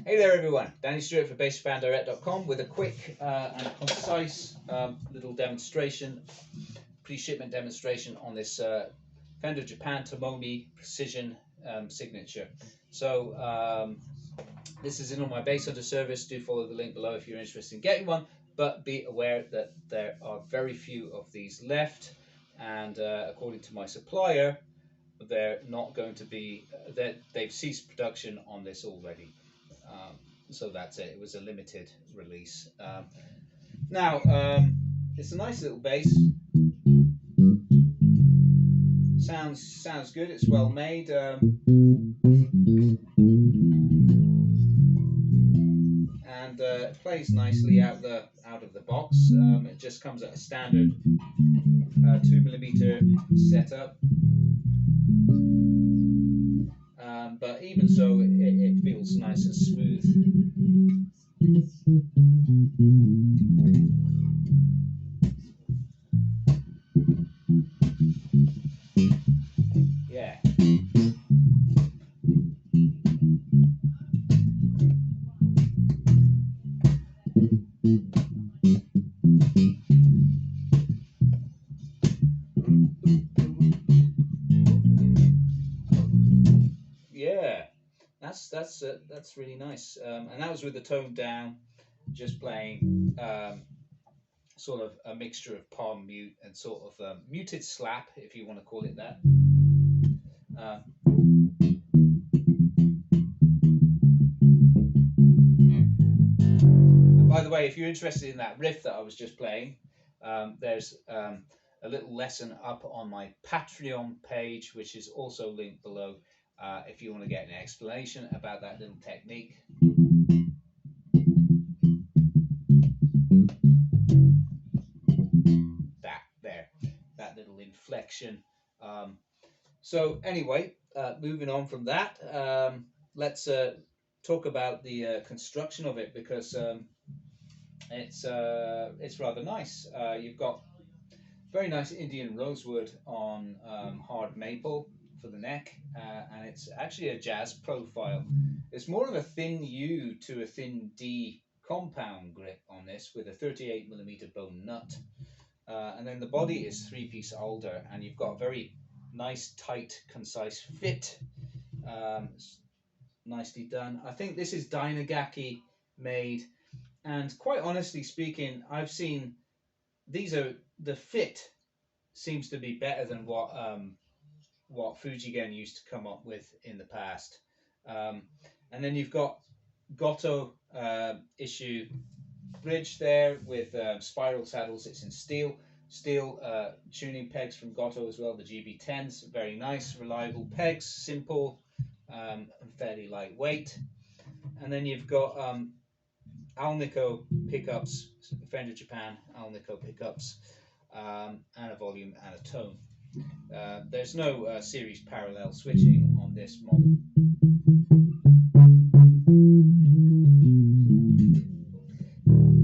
Hey there everyone, Danny Stewart for bassistbanddirect.com with a quick and concise little demonstration, pre-shipment demonstration on this Fender Japan Tomomi Precision signature. So this is in on my bass under service. Do follow the link below if you're interested in getting one, but be aware that there are very few of these left, and according to my supplier, they're not going to be, they've ceased production on this already. So that's it. It was a limited release. Now, it's a nice little bass. Sounds good. It's well made. And it plays nicely out of the box. It just comes at a standard 2mm setup. But even so, it feels nice and smooth. Yeah. Yeah, that's really nice. And that was with the tone down, just playing sort of a mixture of palm mute and sort of muted slap, if you want to call it that. Uh, and by the way, if you're interested in that riff that I was just playing, there's a little lesson up on my Patreon page, which is also linked below, if you want to get an explanation about that little technique. That little inflection. So anyway, moving on from that, let's talk about the construction of it, because it's rather nice. You've got very nice Indian rosewood on hard maple for the neck, and it's actually a jazz profile. It's more of a thin U to a thin D compound grip on this, with a 38mm bone nut. And then the body is 3-piece alder, and you've got a very nice, tight, concise fit. Nicely done. I think this is Dynagaki made, and quite honestly speaking, I've seen the fit seems to be better than what Fujigen used to come up with in the past. And then you've got Goto issue bridge there with spiral saddles. It's in steel tuning pegs from Goto as well, the GB10s. Very nice, reliable pegs, simple and fairly lightweight. And then you've got Alnico pickups, Fender Japan Alnico pickups, and a volume and a tone. There's no series parallel switching on this model.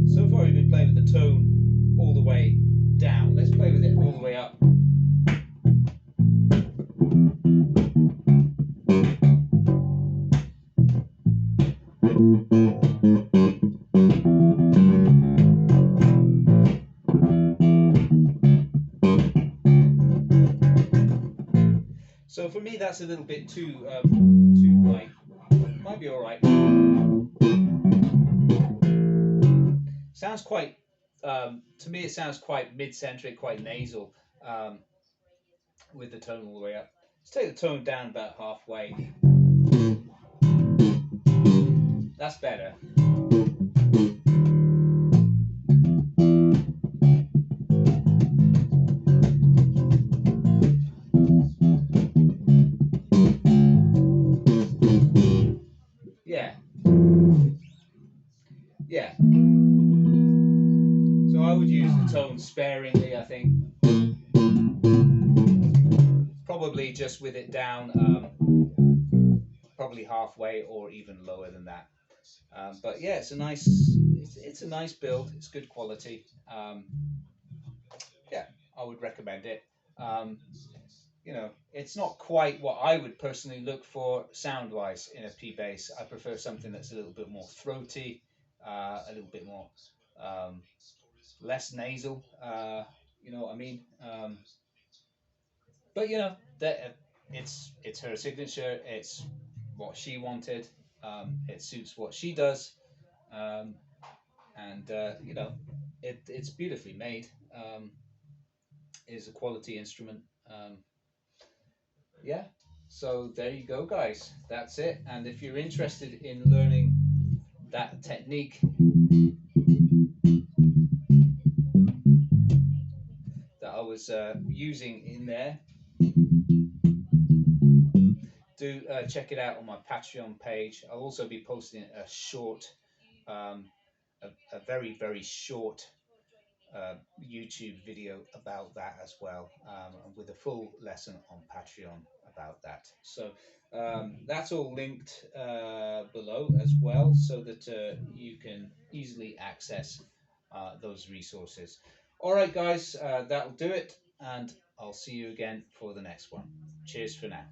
So far we've been playing with the tone all the way down. Let's play with it all the way up. So for me, that's a little bit too light. Might be all right. Sounds quite. To me, it sounds quite mid-centric, quite nasal, with the tone all the way up. Let's take the tone down about halfway. That's better. Yeah. So I would use the tone sparingly, I think. Probably just with it down, probably halfway or even lower than that. But yeah, it's a nice build. It's good quality. Yeah, I would recommend it. you know, it's not quite what I would personally look for sound wise in a P bass. I prefer something that's a little bit more throaty, a little bit more um, less nasal. You know what I mean? But you know that it's her signature. It's what she wanted. It suits what she does, um, and you know, it's beautifully made. Is a quality instrument. Yeah. So there you go, guys. That's it. And if you're interested in learning that technique that I was using in there, do check it out on my Patreon page. I'll also be posting a short, um, a very short YouTube video about that as well, with a full lesson on Patreon about that. So that's all linked below as well, so that you can easily access those resources. All right, guys, that'll do it, and I'll see you again for the next one. Cheers for now.